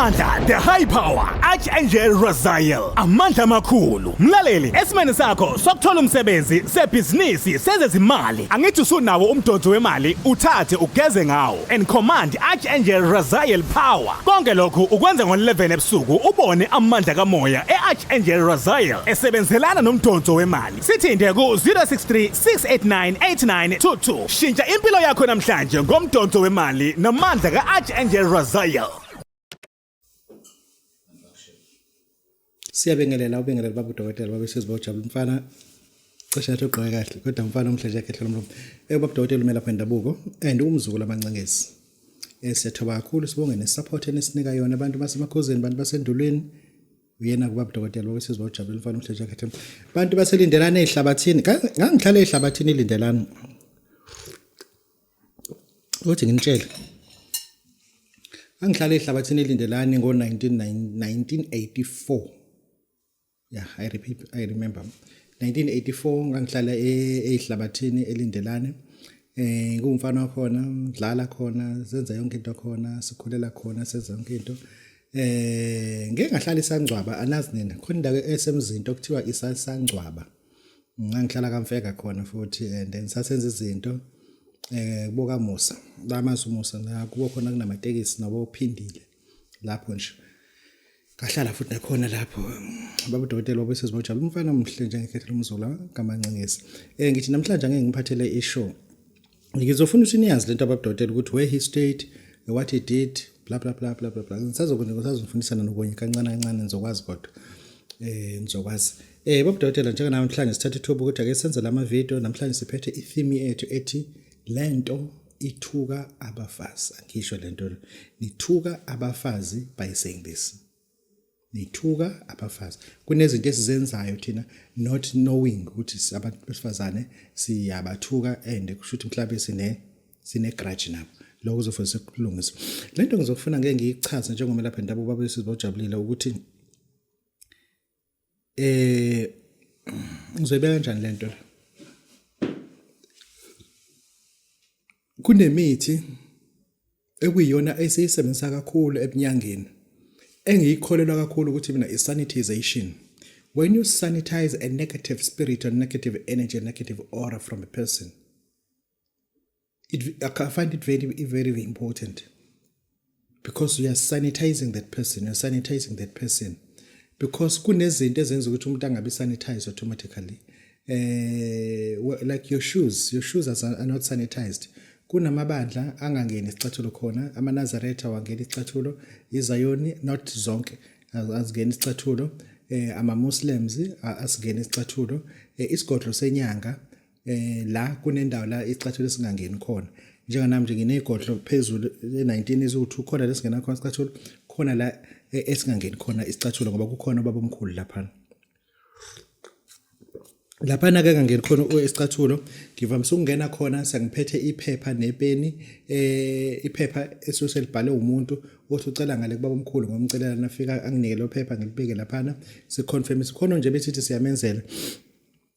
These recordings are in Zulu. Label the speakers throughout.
Speaker 1: Amandla the high power Archangel Raziel. Amandla amakhulu. Mlaleli, esimene sakho sokuthola umsebenzi sebhizinisi sezezimali. Angithi usunawo umdonso wemali uthathe ugeze ngawo and command Archangel Raziel power. Konke lokhu ukwenza ngo11 ebusuku ubone amandla kamoya eArchangel Raziel esebenzelana nomdonso wemali. Sithinde ku 063 689 8922. Shintsha impilo yakho namhlanje ngomdonso wemali namandla kaArchangel Raziel.
Speaker 2: Siyabengelela ubengelela baba udokotela baba sesibawujabula mfana cishe yathi ugqoke kahle kodwa mfana umhleje yakhe hlomlo baba udokotela umela phendabuko and umzukulu amancengezi siyathoba kakhulu sibonge nesupport enisinika yona abantu basemakhosini abantu basendulweni uyena kubaba udokotela baba sesibawujabula mfana umhleje yakhe abantu baselindelana ehlabathini ngangihlala ehlabathini ilindelana uthi nginitshela angihlala ehlabathini ilindelana ngo 1984. Yeah, I remember. 1984 ngangihlala ehlabathini elindelane. Ngumfana wakhona, ngidlala khona, senza yonke into khona, sikhulela khona, senza yonke into. Ngeke ngahlala isangcwaba anazi nina. Khona indawo esemzinto okuthiwa isangcwaba. Ngangihlala kaMfeka khona futhi and then sasenza izinto kuboka Musa. Lamazi uMusa la kubo khona kunamatekisi nabo phindile lapho nje. Kahlala futhi nakhona lapho baba udokotela wabo sesibawujabula umfana omhle njengekhethelo umzula ngamancengezi ngithi namhlanje ngeke ngiphathele ishow ngizofuna ukuthi niyazi lento baba udokotela ukuthi where he stayed what he did bla bla bla bla bla ngisazofundisana nokunye kancane kancane nizokwazi kodwa nizokwazi baba udokotela njenga namhlanje sithatha ithuba ukuthi ake senze lama video namhlanje siphethe i-theme yethu ethi lento ithuka abafazi angisho lento nithuka abafazi by saying this nithuka abafazi kunezinto esizenzayo thina not knowing ukuthi abantu besifazane siyabathuka and kushuthi mhlawumbe sine grudge nabo lokho kuzofanele kulungisa lento ngizofuna ngeke ngiyichaze njengomela lapha ndaba baba besizobajabulile ukuthi ngizoyibeka kanjani lento kunemithi ekuyiyona esiyisebenzisa kakhulu ebunyangeni engiyikholelwa kakhulu ukuthi mina is-sanitization. When you sanitize a negative spirit or negative energy, negative aura from a person, I find it very, very important because you are sanitizing that person. You are sanitizing that person because kunezinto ezenza ukuthi umuntu angabe sanitized automatically. Like your shoes are not sanitized. Kunamabandla angangeni isicathulo khona amaNazaretha wangena isicathulo iZayoni not zonke azingena isicathulo ama Muslims asingena isicathulo isigodlo senyanga la kunendawo la isicathulo singangeni khona njenga nami nje nginegodlo phezulu e19 izu2 khona lesingena khona isicathulo khona la esingangeni khona isicathulo ngoba kukhona baba omkhulu lapha lapha ke ngangeni khona isicathulo ngivamise ukungena khona sengiphethe iphepha nepeni iphepha esoselibhale umuntu othi ucela ngale kubaba omkhulu ngomcelela nafika anginike lo phepha ngilibeke lapha siconfirm sikhona nje besithi siyamenzela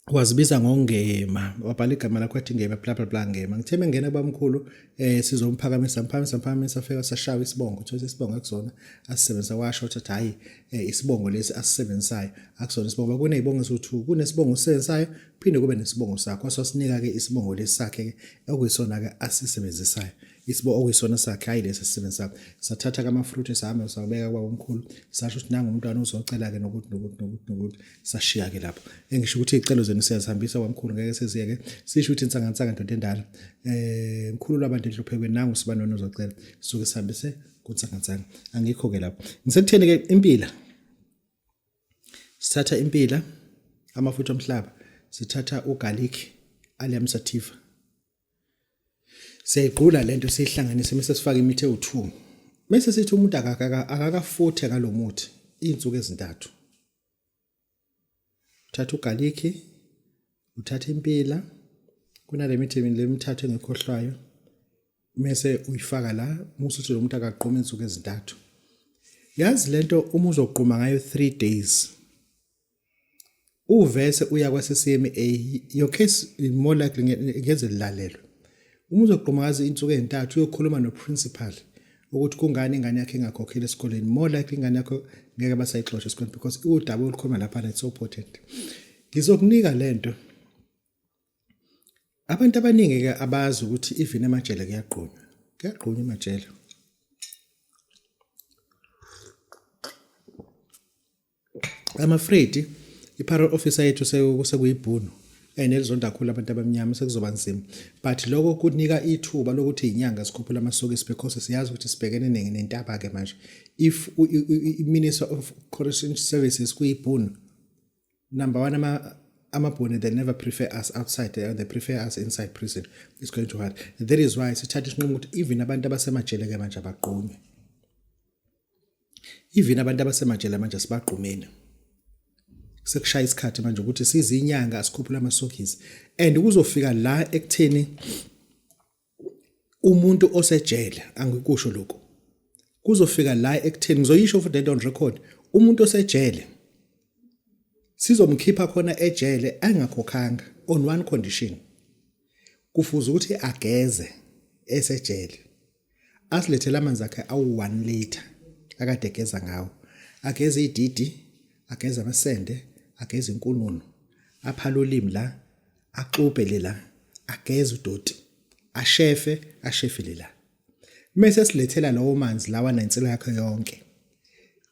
Speaker 2: wazibiza ngongema wabhala igama lakho athi ngema bla bla bla ngema ngitheme ngena kubaba omkhulu sizomphakamisa mphakamisa afika sashawa isibongo uthola isibongo akusona asisebenza washo ukuthi hayi isibongo lesi asisebenzayo akusona isibongo kunezibongo ezu2 kunesibongo sisebenzayo phinde kube nesibongo sakho wasosinika ke isibongo lesakhe ke okuyisona ke asisebenzisayo isibongo okuyisona sakhe hayi lesi sisebenzayo sathatha kama fruit sahamba sawubeka kubaba omkhulu sasho ukuthi nanga umntwana uzocela ke nokuthi sashiya ke lapho engisho ukuthi izicelo zenu siyazihambisa kwamkhulu ngeke seziyeke sisho ukuthi insangansanga nto endala mkhulu labantu enhlophekweni nangu sibanono uzocela suke sihambise kunsangansanga angikho ke lapho ngisekutheni ke impila sithatha impila amafutha omhlaba sithatha ugarlic allium sativa siyiqhula lento sihlanganise bese sifaka imithi ewu2 bese sithi umuntu akakafuthe ngalomuthi izinsuku ezintathu uthatha ugarlic uthatha impila kunale mithi lemithathu engekhohlwayo bese uyifaka la musuthi lo muntu akaqhuma izinsuku ezintathu yazi lento uma uzoqhuma ngayo 3 days uvese uya kwaSCMA your case is more likely ngeze lilalelwe uma uzoqhuma ngazi insuku ezintathu uyokhuluma no principal ukuthi kungani ingane yakhe ingakhokheli esikoleni, more likely ingane yakho ngeke basayixoxa esikoleni because udaba olukhuluma lapha it's so important. Ngizokunika lento. Abantu abaningi ke abazi ukuthi even emajele kuyaqhunywa. Kuyaqhunywa emajele. I'm afraid i-parole officer yethu sekuyibhunu enelizonda kakhulu abantu abamnyama sekuzoba nzima, but lokho kunika ithuba lokuthi inyanga sikhuphula amasokisi because siyazi ukuthi sibhekene nentaba ke manje. If i-Minister of Correctional Services kuyibhunu, number one, amabhunu, they never prefer us outside, they prefer us inside prison. It's going to hurt. That is why sithatha isinqumo ukuthi even abantu abasemajele ke manje abaqhunywe. Even abantu abasemajele manje sibaqhumene. Sekushaya isikhathi manje ukuthi sizinyanga asikhuphula amasokisi, and kuzofika la ekutheni umuntu osejele, angikusho lokho, kuzofika la ekutheni ngizoyisho for that on record, umuntu osejele sizomkhipha khona ejele angakhokhanga on one condition. Kufuze ukuthi ageze esejele, asilethele amanzi akhe awu-1 liter akade egeza ngawo, ageze ididi, ageze amasende, ageze inkununu, aphala ulimi la, axubhe lela, ageze udoti, ashefe lela. Mase silethela lawo manzi lawa nenselo yakhe yonke,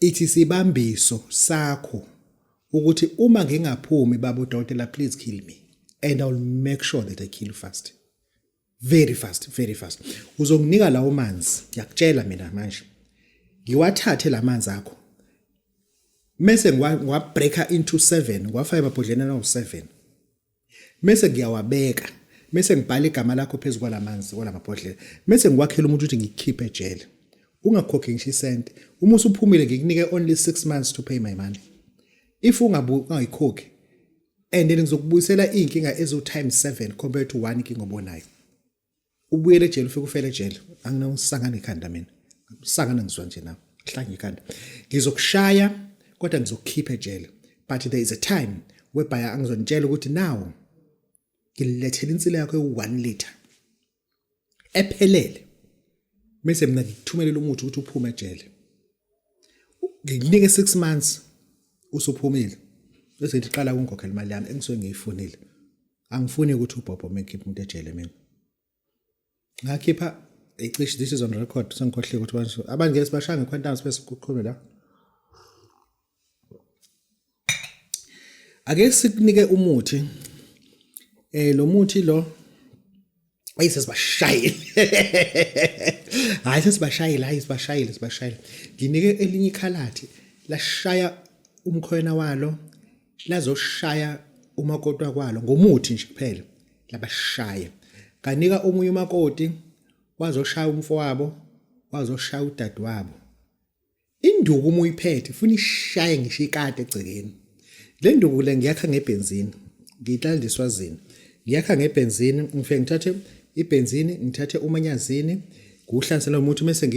Speaker 2: ithi sibambiso sakho ukuthi uma ngingaphumi baba udokotela, please kill me and I'll make sure that I kill you fast. Very fast, very fast. Uzonginika lawo manzi, ngiyakutshela mina manje. Ngiwathathe lamanzi akho. Mase ngiwabreaka into 7, ngiwafaka emabhodleni awu7. Mase ngiyawabeka. Mase ngibhala igama lakho phezulu kwalamanzi kwalamabhodlela. Mase ngikwakhela umuntu ukuthi ngikhiphe ejele. Ungakhokhi ngisho isenti. Uma usuphumile ngikunike only 6 months to pay my money. If ungayikhokhi, and then ngizokubuyisela inkinga ezo times 7 compared to 1 inkinga obonayo. Ubuyele ejele ufike ufele ejele. Anginawusangana ikhanda mina. Sangana ngizwa nje nawe. Hlanga ikhanda. Ngizokushaya kodwa ngizokukhipha ejele. But there is a time whereby angizonitshela ukuthi now ngilethela insilo yakho e1 liter ephelele. Mase mina ngikuthumelela umuthi ukuthi uphume ejele. Ngikunike 6 months usuphumile. Bese ngithi qala ukungikhokhela imali yami engisuke ngiyifunile. Angifuni ukuthi ubhobho mekhiphe umuntu ejele mina. Ngakhipha icishe, this is on record, sengikhohle ukuthi manje abangeke sibashanga iquantum bese kuqhubeka la. Ake sikunike umuthi. Lo muthi lo ayisesibashayile. Hayi sesibashayile. Nginike elinye ikhalathi lashaya umkhwena walo, lazoshaya umakoti wakwalo ngomuthi nje kuphela, labashaya. Kanika omunye umakoti wazoshaya umfowabo, wazoshaya udadewabo. Induku uma uyiphethe ufuna ishaye ngisho ikade egcekeni. Le nduku le ngiyakha ngebenzini, ngiyithala ndiswazini. Ngiyakha ngebenzini, ngifike ngithathe ibenzini, ngithathe umanyazini, nguhlanisela umuthi mase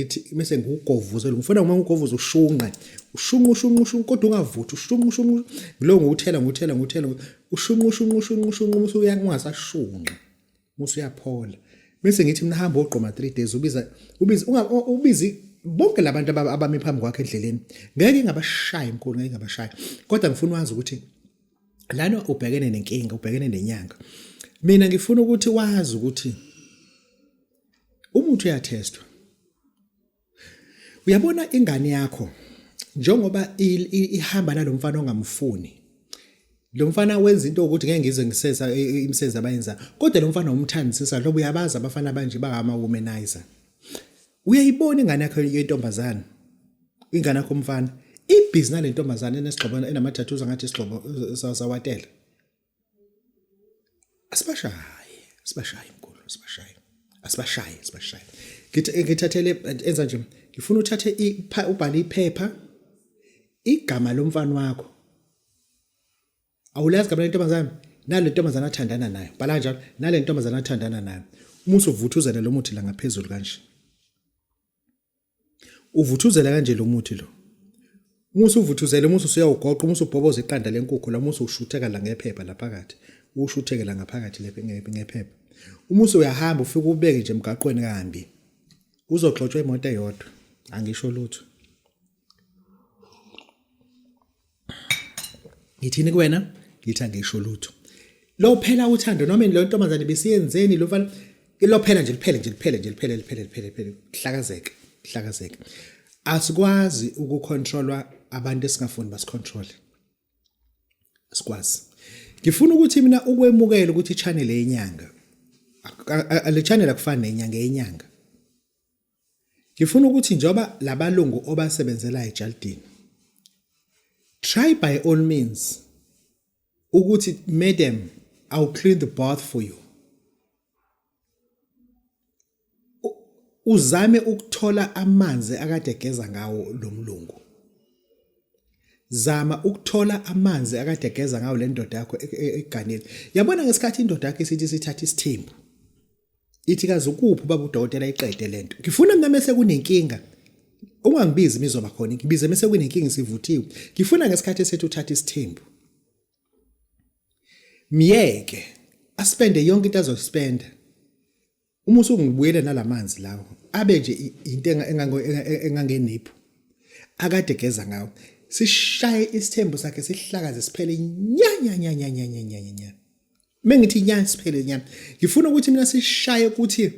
Speaker 2: ngikugovuzela. Ngifuna uma ngigovuza ushunqe. Ushunqu kodwa ungavuthi, ushunqu. Lo nguthela, ushunqu uyangasashunqe. Musu uyaphola. Bese ngithi mina hamba ogqoma 3 days ubizi bonke labantu abami phambi kwakhe endleleni. Ngeke ngabashaya mkhulu, ngeke ngabashaya. Kodwa ngifuna wazi ukuthi lana ubhekene nenkinga, ubhekene nenyanga. Mina ngifuna ukuthi wazi ukuthi umuntu uyatestwa. Uyabona ingane yakho njengoba ihamba nalomfana ongamfuni. Lo mfana wenza into ukuthi ngeke ngize ngisesa imisebenzi abayenza, kodwa lo mfana umthandisisa ngoba uyabaza abafana abanje bangama womanizer. Uyayibona ingane yakho yentombazana, ingane yakho umfana, ibhizinisi lentombazana enesigxobo enamathathuza ngathi isigxobo sawatela. Asibashaye mkhulu, asibashaye. Ngithathele enza nje, ngifuna uthathe ubhale iphepha igama lomfana wakho. Awulazi igama lentombazana, nale ntombazana athandana nayo. Bhala njalo, nale ntombazana athandana nayo. Uma usuvuthuzela lo muthi la ngaphezulu kanje. Uvuthuzela kanje lo muthi lo. Uma usuvuthuzela, uma usuyawugoqa, uma usubhoboza iqanda lenkukhu, la uma ushutheka la ngephepha la phakathi. Ushutheke la ngaphakathi lephepha ngephepha. Uma usuyahamba ufike ubeke nje emgaqweni kahambi. Uzoxoxwa imoto eyodwa. Angisho lutho. Ngithini kuwena? Ngithi angisho lutho. Lo phela uthando noma lo ntombazane besiyenzeni lo mfana lo phela nje liphele. Hlakazeke. Asikwazi ukucontrolwa abantu esingafuni basicontrol. Sikwazi. Ngifuna ukuthi mina ukwemukela ukuthi i-channel yenyanga le channel akufani nenyanga yenyanga. Ngifuna ukuthi njoba labalungu obasebenzela eJaldini try by all means ukuthi madam I'll clean the bath for you. Uzame ukuthola amanzi akade egeza ngawo lo mlungu. Zama ukuthola amanzi akade egeza ngawo le ndoda yakho eganile. Yabona ngesikhathi indoda yakho isithi sithatha isithembu. Ithi kaze ukuphi baba udokotela iqede lento. Ngifuna mina mase kunenkinga. Ungangibizi imizoba khona. Ngibize mase kunenkinga sivuthiwe. Ngifuna ngesikhathi esethu uthatha isithembu. Miyeke aspende yonke into azospenda. Uma usungibuyele nalamanzi lawo abe nje into engangenipho akade geza ngawo sishaye isithembu sakhe sihlakaze siphele nya mengithi nya siphele nya ngifuna ukuthi mina sishaye ukuthi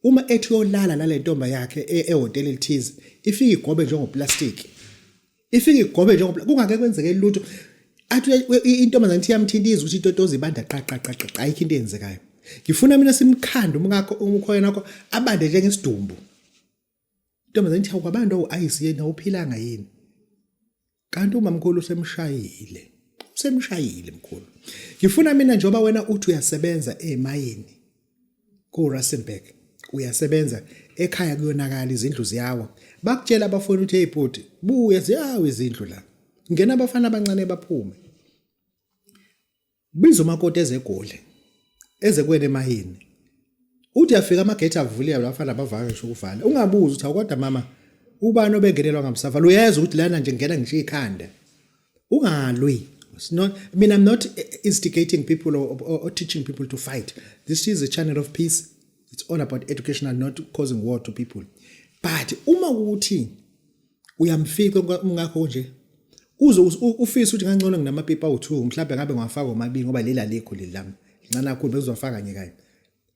Speaker 2: uma ethi yolala nale ntomba yakhe ehotel elithize ifike igobe njengoplastic kungake kwenzeke lutho athi intombazane ithi yamthindiza ukuthi itotozi ibanda qa ayikho into eyenzekayo. Ngifuna mina simkhanda umngakho umkhoyena wakho abande njengesidumbu. Intombazane ithi akwabantu ayisi yena uphilanga yini. Kanti umamkhulu usemshayile mkhulu. Ngifuna mina njoba wena uthi uyasebenza emayini ku Rustenburg uyasebenza ekhaya kuyonakala izindlu ziyawa bakutshela abafuna ukuthi hey bhuti buya ziyawa izindlu la. Ngena abafana abancane baphume. Bizo makoti ezegole ezekwena emayini. Uthi afika amagate avuliwe abafana bavaka ngisho ukuvala. Ungabuza uthi kodwa mama ubani obengenelwa ngamsafa lo uyeza ukuthi lana nje ngena ngisho ikhanda. Ungalwi. It's not, I mean, I'm not instigating people or teaching people to fight. This is a channel of peace. It's all about education and not causing war to people. But uma ukuthi uyamfika ngakho nje ufisa ukuthi ngangcono nginamapipa awu2 mhlawumbe ngabe ngwafaka omabili ngoba lela lekho lelami ncane kakhulu bezofaka nyekayo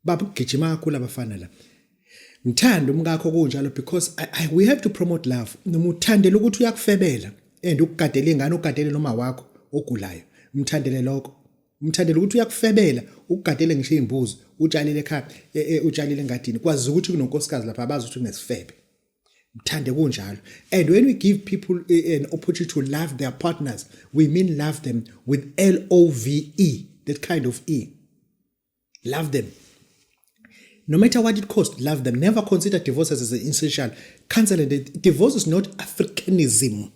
Speaker 2: baba ugijima kakhulu abafana la ngithanda umkakho kunjalo because we have to promote love noma uthandela ukuthi uyakufebela and ukugadela ingane ugadele noma wakho ogulayo mthandele lokho mthandele ukuthi uyakufebela ukugadele ngisho imbuzi utshalile ekhaya utshalile engadini kwazi ukuthi kunonkosikazi lapha abazi ukuthi kunesifebe mthande kunjalo. And when we give people an opportunity to love their partners, we mean love them with LOVE, that kind of E. Love them. No matter what it costs, love them. Never consider divorce as an essential. Cancel it. Divorce is not Africanism.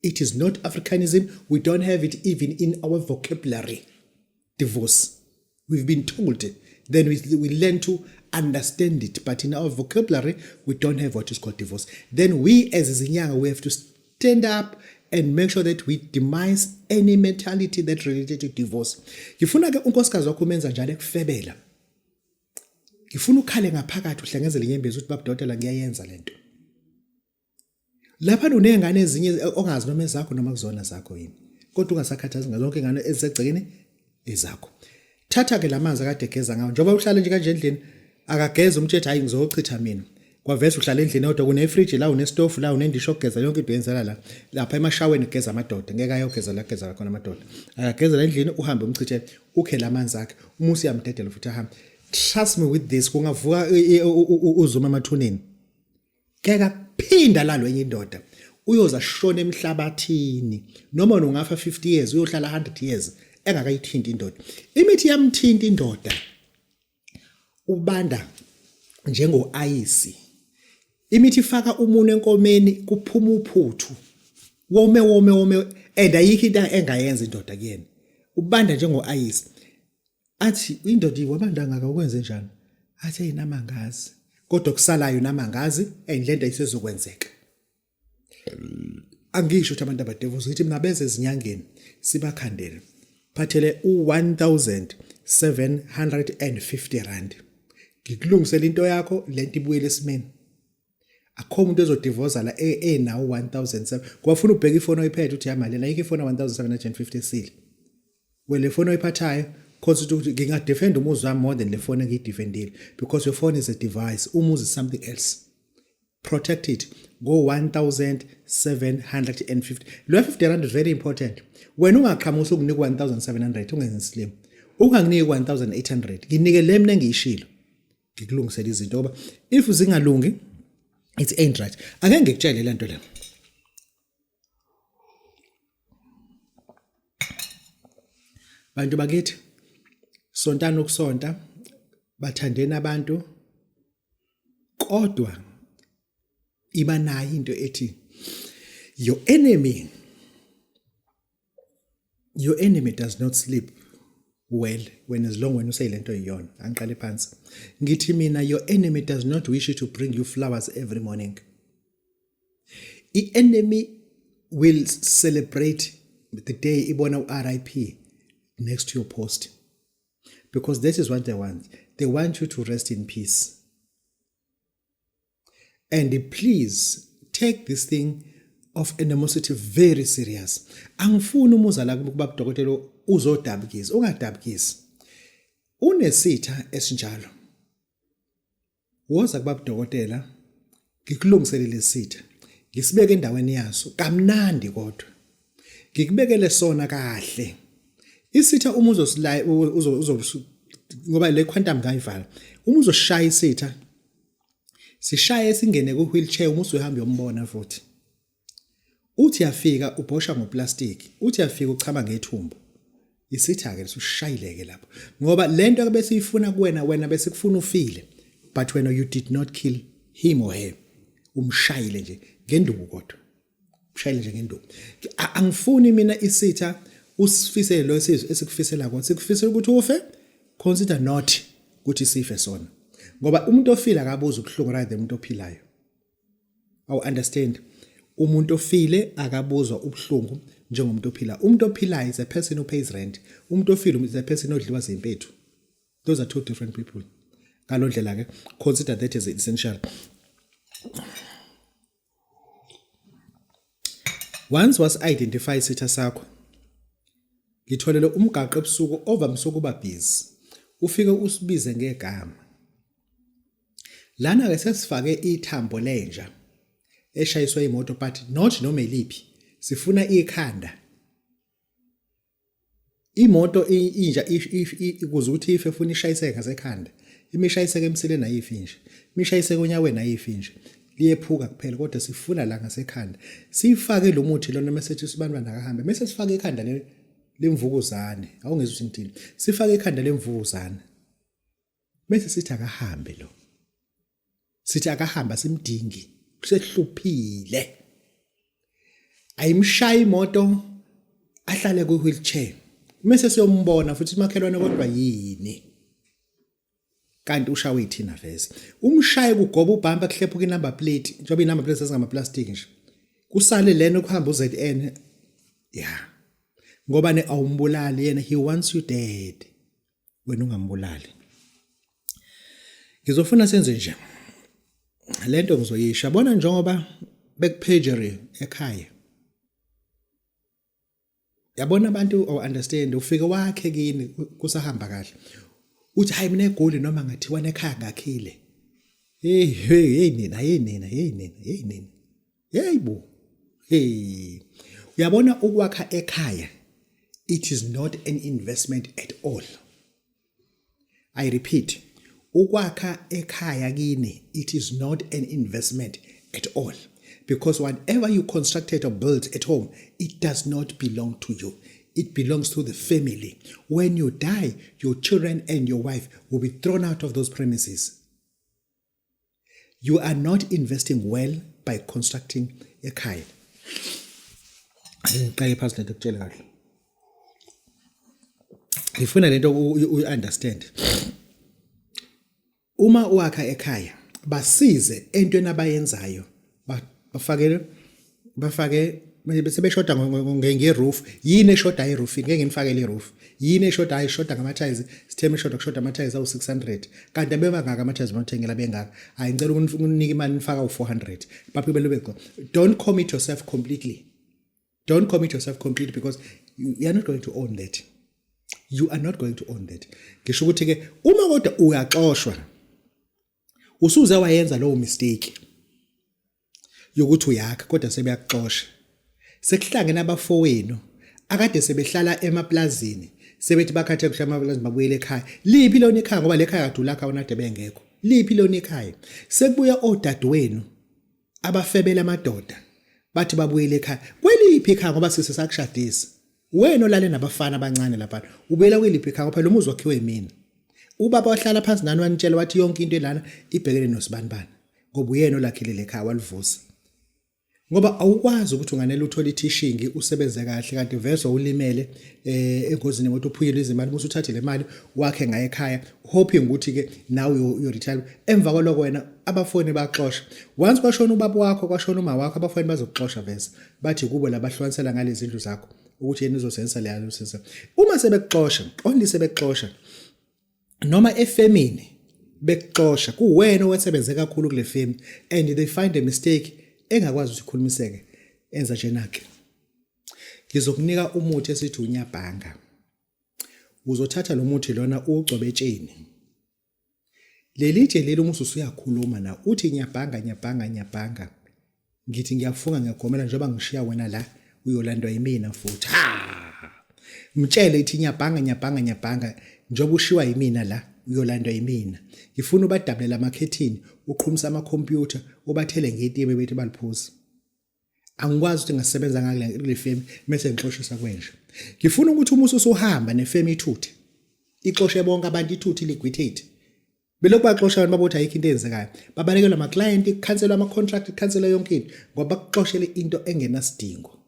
Speaker 2: It is not Africanism. We don't have it even in our vocabulary. Divorce. We've been told. Then we learn to understand it. But in our vocabulary, we don't have what is called divorce. Then we as Zinyanga, we have to stand up and make sure that we demise any mentality that related to divorce. Ngifuna ke unkosikazi wakho umenza njalo ekufebela. Ngifuna ukhale ngaphakathi uhlangezele inyembezi ukuthi babudodela ngiyayenza lento. Lapha unengane ezinye ongazi noma ezakho noma kuzona zakho yini. Kodwa ungasakhathazi ngazonke ingane ezisegcekeni ezakho. Thatha ke lamanzi akade egeza ngawo. Njoba uhlala nje kanje endlini akageza umthetho hayi ngizochitha mina. Kwaveza uhlala endlini kodwa kunefridge la unestove la unendisho ogeza yonke into yenzela la. Lapha emashaweni ugeza amadoda ngeke ayogeza la geza khona amadoda. Akageza la endlini uhambe umchithele ukhela amanzi akhe. Umusi yamdedela futhi ahamba. Trust me with this kungavuka uzuma emathuneni. Keka phinda lalo enye indoda. Uyoza shona emhlabathini noma ungafa 50 years uyohlala 100 years engakayithinta indoda. Imithi yamthinta indoda ubanda njengo ayisi. Imithi ifaka umuntu enkomeni kuphuma uphuthu. Wome and ayikho into engayenza indoda kuyena. Ubanda njengo ayisi. Athi indoda iwabanda ngaka ukwenze njani? Athi ayinamangazi. Kodwa kusalayo namangazi endlenda isezokwenzeka. Angisho ukuthi abantu abadevos ngithi mina beze ezinyangeni sibakhandele. Phathele u1750 rand. Ngikulungisela into yakho lento ibuyele esimeni. Akho umuntu ezodivorce la nawo 1007. Kwafuna ubheka ifoni oyiphethe uthi yamali la yike ifoni 1750 sile. Well ifoni oyiphathayo cause ukuthi ngingadefend umuzi wami more than le phone engiyidefendile because your phone is a device. Umuzi is something else. Protect it. Go 1750. Lo 50 rand is very important. Wena ungaqhamusa ukunika 1700 ungenzi slim. Unganginiki 1800. Nginike le mina engiyishilo. Ngikulungisela izinto ngoba if zingalungi it ain't right. Ake ngikutshele lento le. Bantu bakithi sontana ukusonta bathandena abantu kodwa iba nayo into ethi your enemy does not sleep well when as long when you say lento iyona angiqale phansi ngithi mina your enemy does not wish you to bring you flowers every morning. The enemy will celebrate the day ibona RIP next to your post because this is what they want. They want you to rest in peace. And please take this thing of animosity very serious. Angifuni umuza la kuba udokotela uzodabukisa, ungadabukisi. Unesitha esinjalo. Woza kuba udokotela ngikulungisele lesitha. Ngisibeke endaweni yaso kamnandi kodwa. Ngikubekele sona kahle. Isitha uma uzosilaya ngoba le quantum ngayivala. Uma uzoshaya isitha sishaye singene ku wheelchair uma usuhamba yombona futhi. Uthi yafika ubhosha ngoplastic, uthi yafika uchama ngethumbu. Isitha ke usushayileke lapho. Ngoba lento ke bese ifuna kuwena wena bese kufuna ufile. But when you did not kill him or her, umshayile nje ngenduku kodwa. Umshayile nje ngenduku. Angifuni mina isitha usifisele lo sizwe esikufisela konke. Sikufisela ukuthi ufe, consider not ukuthi sife sona. Ngoba umuntu ofila akabuza ukuhlungu rather umuntu ophilayo. Awu understand? Umuntu ofile akabuzwa ubuhlungu njengomuntu ophila. Umuntu ophilayo is a person who pays rent. Umuntu ofile is a person odliwa zimpethu. Those are two different people. Ngalondlela ke consider that as essential. Once was identify isitha sakho. Ngitholele umgaqo ebusuku ovamisa ukuba busy. Ufike usibize ngegama. Lana ke sesifake ithambo lenja eshayiswa imoto but not noma iliphi. Sifuna ikhanda. Imoto inja ukuze ukuthi ife ufuna ishayiseke ngasekhanda. Imishayiseke emsileni ayifinje. Imishayiseke onyaweni ayifinje. Liyephuka kuphela kodwa sifuna la ngasekhanda. Sifake lo muthi lona message sibanibana akahambe. Mase sifake ikhanda lemvukuzane. Awungezwe ukuthi ngithini. Sifake ikhanda lemvukuzane. Bese sithi akahambe lo. Sithi akahamba simdingi. Sehluphile. Ayimshaya imoto ahlale ku wheelchair. Mase siyombona futhi makhelwane kodwa yini. Kanti ushawe ithina vese. Umshaye kugoba ubhampa kuhlephuka inumber plate, njoba inumber plate sesingama plastic nje. Kusale lena ukuhamba uZN. Yeah. Ngoba ne awumbulali yena he wants you dead. Wena ungambulali. Ngizofuna senze nje. Lento ngizoyisha. Yabona njengoba bekupagery ekhaya. Yabona abantu understand ufike wakhe kini kusahamba kahle. Uthi hayi mina egoli noma ngathiwa ekhaya ngakhile. Hey nina. Yeyibo. Hey. Uyabona ukwakha ekhaya it is not an investment at all. I repeat, ukwakha ekhaya kini it is not an investment at all. Because whatever you constructed or built at home, it does not belong to you. It belongs to the family. When you die, your children and your wife will be thrown out of those premises. You are not investing well by constructing a kaya. Ngifuna lento u-understand. Uma uwakha ekhaya, basize entweni abayenzayo. Bafake bese beshoda ngeroof yini eshoda iroof ngeke ngifakele iroof yini eshoda ngama-tiles sitheme kushoda ama-tiles awu-600 kanti abebangaka ama-tiles bathengela bengaka hayi ngicela ukunike imali nifaka u-400 baphi belobeko don't commit yourself completely because you are not going to own that. You are not going to own that. Ngisho ukuthi ke uma kodwa uyaxoshwa usuze wayenza lowo mistake yokuthi uyakha kodwa sebeyakuxosha. Sekuhlangene abafowenu akade sebehlala emaplazini sebethi bakhathe kuhla emaplazini babuyele ekhaya. Liphi lona ekhaya ngoba lekhaya kade ulakha onade bengekho. Liphi lona ekhaya? Sekubuya odadewenu abafebela amadoda bathi babuyele ekhaya. Kweliphi ekhaya ngoba sise sakushadisa. Wena olale nabafana abancane lapha ubela kweliphi ekhaya ngoba lo muzi wakhiwe yimina. Ubaba wahlala phansi nani wanitshela wathi yonke into elana ibhekene nosibanibani ngoba uyena olakhile lekhaya walivusa. Ngoba awukwazi ukuthi unganele uthola ithishingi usebenze kahle kanti vese ulimele engozini ngoba uphuyile izimali musu uthathe le mali wakhe ngaye ekhaya hoping ukuthi ke now you retire emva kwaloko wena abafoni baxoxa once kwashona ubaba wakho kwashona uma wakho abafoni bazokuxoxa vese bathi kubo labahlukanisela ngalezi indlu zakho ukuthi yena uzosenzisa le yalusisa uma sebekuxoxa only sebekuxoxa noma efemini bekuxoxa kuwena owasebenze kakhulu kule femi and they find a mistake engakwazi ukuthi ikhulumiseke enza njenake ngizokunika umuthi esithi unyabhanga uzothatha lo muthi lona ugcobe etsheni lelitshe leli umusu usuyakhuluma na uthi nyabhanga ngithi ngiyafunga ngiyagomela njengoba ngishiya wena la uyolandwa yimina futhi mtshele ithi nyabhanga njengoba ushiwa yimina la uyolandwa yimina ngifuna ubadabulela amakhethini uqhumisa amakhompyutha ubathele ngetibe bethi baliphuza angikwazi ukuthi ngasebenza ngale femi bese ngixoshisa kwenje ngifuna ukuthi umusu usuhamba nefemi ithuthe ixoshe bonke abantu ithuthe liquidate belokhu baxosha abantu babothi ayikho into eyenzekayo babalekelwa ama client ikhanselwa ama contract ikhanselwa yonke into ngoba bakuxoshele into engenasidingo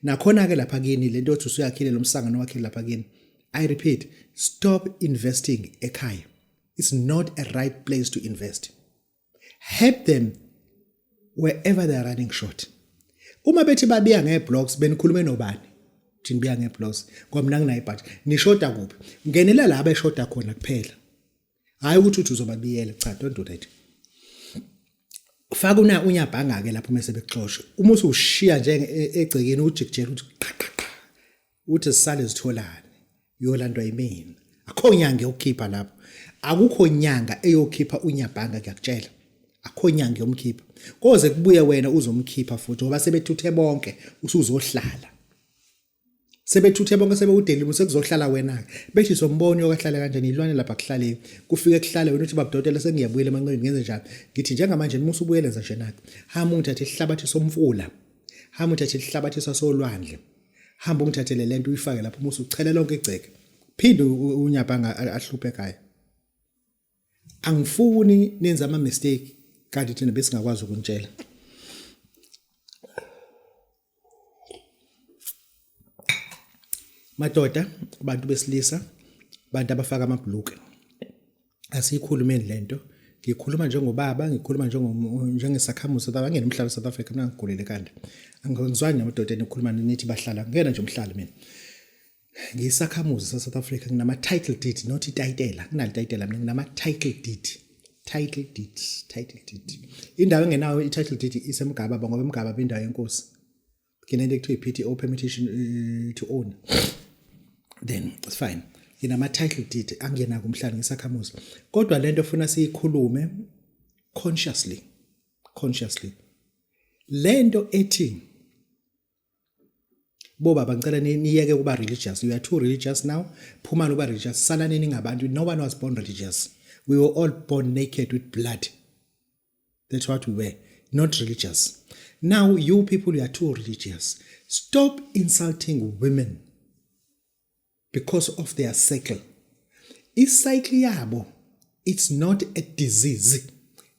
Speaker 2: nakhona ke lapha kini lento othi usuyakhile lo msangano wakhe lapha kini I repeat, stop investing ekhaya. It's not a right place to invest. Help them wherever they are running short. Uma bethi babiya ngeblocks benikhulume nobani? Thini biya ngeblocks ngoba mina nginayi but nishoda kuphi? Ngenela la abeshoda khona kuphela. Hayi ukuthi uthi uzobabiyela cha don't do that. Faka unyabhanga ke lapho mase bekuxoshwe. Uma ushiya nje egcekeni ujikijela uthi sisale zitholana. Yolandwa yimina akho nyanga yokukhipha lapho akukho nyanga eyokhipha unyabhanga kuyakutshela akho nyanga yomkhipha koze kubuye wena uzomkhipha futhi ngoba sebethuthe bonke usuzohlala sebethuthe bonke sebewudelile sekuzohlala wena bethi somboni yokahlala kanjani ilwane lapha kuhlale kufike kuhlale wena uthi babudodela sengiyabuyela emanqweni ngenze njalo ngithi njengamanje musu ubuyelenza nje nakho hamba ungithathe isihlabathi somfula hamba ungithathe isihlabathi sasolwandle hamba ungithathele lento uyifake lapho musu uchela lonke igceke phinde unyabhanga ahluphe ekhaya angifuni nenza ama mistake kanti thina besingakwazi ukunitshela madoda abantu besilisa abantu abafaka amabhuluke asiyikhulumeni lento ngikhuluma njengobaba ngikhuluma njengesakhamuzi South Africa ngenomhlalo South Africa mina ngigulele kanti angizwani namadoda enikhuluma nithi bahlala ngena nje umhlalo mina ngisakhamuzi South Africa nginama title deed not ititela kunali title mina nginama title deed indawo engenayo i-title deed isemgaba ngoba emgaba indawo yenkosi kinento ekuthiwa i-PTO permission to own then it's fine nginama title deed angena kumhlalo ngisakhamuzi kodwa lento ufuna siyikhulume consciously lento ethi boba bangicela niyeke kuba religious you are too religious now phumani uba religious salaneni ngabantu no one was born religious we were all born naked with blood that's what we were not religious now you people you are too religious stop insulting women because of their cycle icycle yabo it's not a disease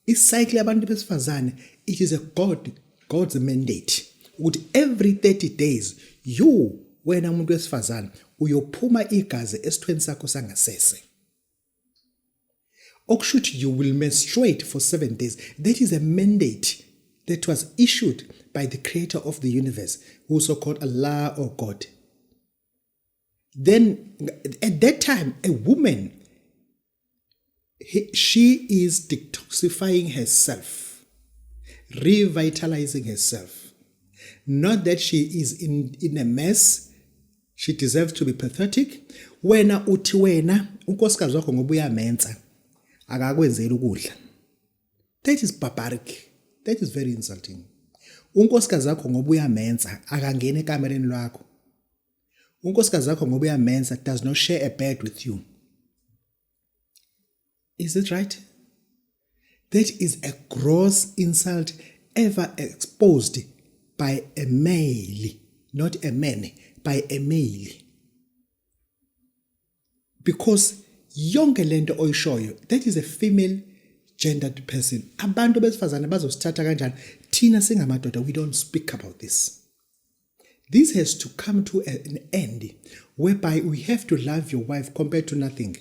Speaker 2: icycle yabantu besifazane it is a God's mandate ukuthi every 30 days you wena umuntu wesifazane uyophuma igazi esithweni sakho sangasese okushuthi you will menstruate for 7 days that is a mandate that was issued by the creator of the universe, who is so-called Allah or God. Then at that time, a woman, she is detoxifying herself, revitalizing herself. Not that she is in a mess, she deserves to be pathetic. Wena uthi wena unkosikazi wakho ngoba uyamenza akakwenzeli ukudla. That is barbaric. That is very insulting. Unkosikazi wakho ngoba uyamenza akangena ekamereni lwakho. Unkosikazi wakho ngoba uyamenza does not share a bed with you. Is it right? That is a gross insult ever exposed by a male, not a man, by a male. Because yonke lento oyishoyo, that is a female gendered person. Abantu besifazane bazosithatha kanjani? Thina singamadoda, we don't speak about this. This has to come to an end whereby we have to love your wife compared to nothing.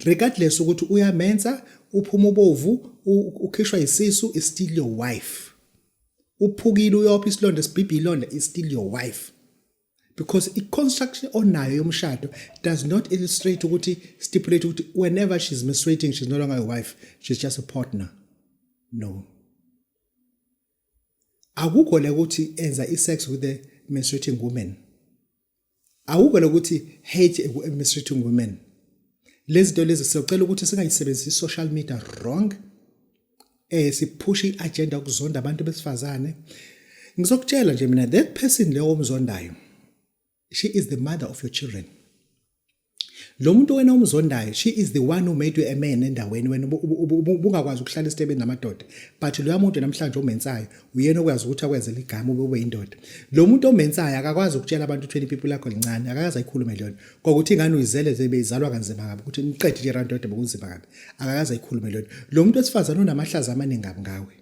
Speaker 2: Regardless ukuthi uyamenza, uphuma ubovu, ukhishwa isisu, is still your wife. Uphukile uyopha isilonda sibhibhi ilonda, is still your wife. Because i-construction onayo yomshado does not illustrate ukuthi, stipulate ukuthi whenever she's menstruating, she's no longer a wife, she's just a partner. No. Akukho la ukuthi enza i-sex with a menstruating woman. Akukho la ukuthi hate a menstruating woman. Lezi zinto lezi siyocela ukuthi singayisebenzisi social media wrong. Sipush i-agenda ukuzonda abantu besifazane. Ngizokutshela nje mina, that person leyo omzondayo, she is the mother of your children. Lo muntu wena omzondayo, she is the one who made you a man endaweni wena ubungakwazi ukuhlala esitebeni namadoda. But lo muntu namhlanje omenzayo uyena okwazi ukuthi akwenzele igama ube indoda. Lo muntu omenzayo akakwazi ukutshela abantu 20 people lakho lincane, akakaze ayikhulume leyona. Ngokuthi ingane uyizele zebe izalwa kanzima kabi ukuthi niqede nje randoda bokunzima kabi. Akakaze ayikhulume leyona. Lo muntu wesifazana unamahlaza amaningi kabi ngawe.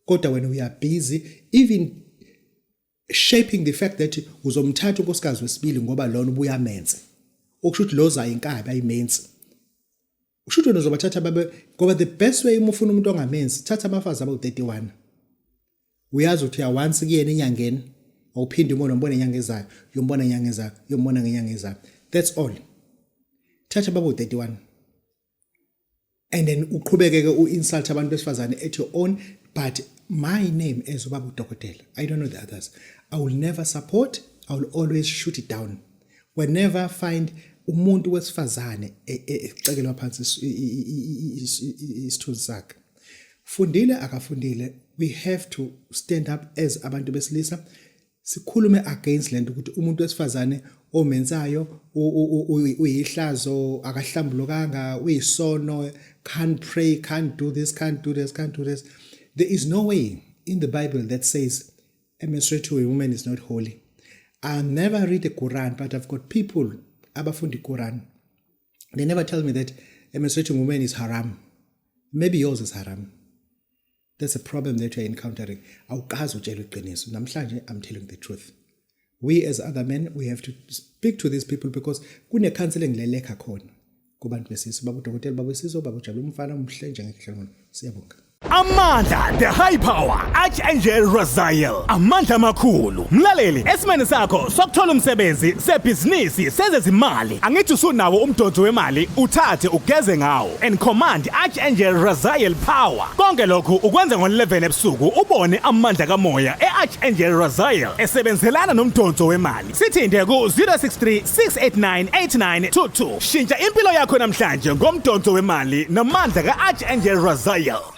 Speaker 2: Kodwa wena we are busy even shaping the fact that uzomthatha unkosikazi wesibili ngoba lona ubuyamenze. Okushuthi loza inkabi ayimenzi. Ushuthi wena uzobathatha babe ngoba the best way umufuna umuntu ongamenzi, thatha abafazi aba 31. Uyazi ukuthi once kuyena enyangeni, awuphindi umbone inyanga ezayo, uyombona inyanga ezayo, uyombona ngenyanga ezayo. That's all. Thatha baba 31. And then uqhubekeke u-insult abantu besifazane at your own, but my name is Ubaba Udokotela. I don't know the others. I will never support, I will always shoot it down. Whenever find umuntu wesifazane ecekelwa phansi isithunzi sakhe. Fundile akafundile, we have to stand up as abantu besilisa. Sikhulume against lento ukuthi umuntu wesifazane omenzayo uyihlazo akahlambulukanga, uyisono, can't pray, can't do this, can't do this, can't do this. There is no way in the Bible that says a menstruating woman is not holy. I never read the Quran, but I've got people abafundi Quran. They never tell me that a menstruating woman is haram. Maybe yours is haram. That's a problem that you're encountering. Awukazi utshela iqiniso. Namhlanje I'm telling the truth. We as other men, we have to speak to these people because kune counseling lelekha khona kubantu besizwe. Baba Udokotela, baba besizwe, baba Jabu umfana umhle njengehlelo. Siyabonga.
Speaker 1: Amandla, the high power, Archangel Raziel. Amandla makhulu. Mlaleli, esimene sakho sokuthola umsebenzi, sebhizinisi, sezezimali. Angithi usunawo umdonso wemali, uthathe ugeze ngawo. And command Archangel Raziel power. Konke lokhu ukwenza ngo-11 ebusuku ubone amandla kamoya e-Archangel Raziel esebenzelana nomdonso wemali. Sithinde ku 063 689 8922. Shintsha impilo yakho namhlanje ngomdonso wemali namandla ka-Archangel Raziel.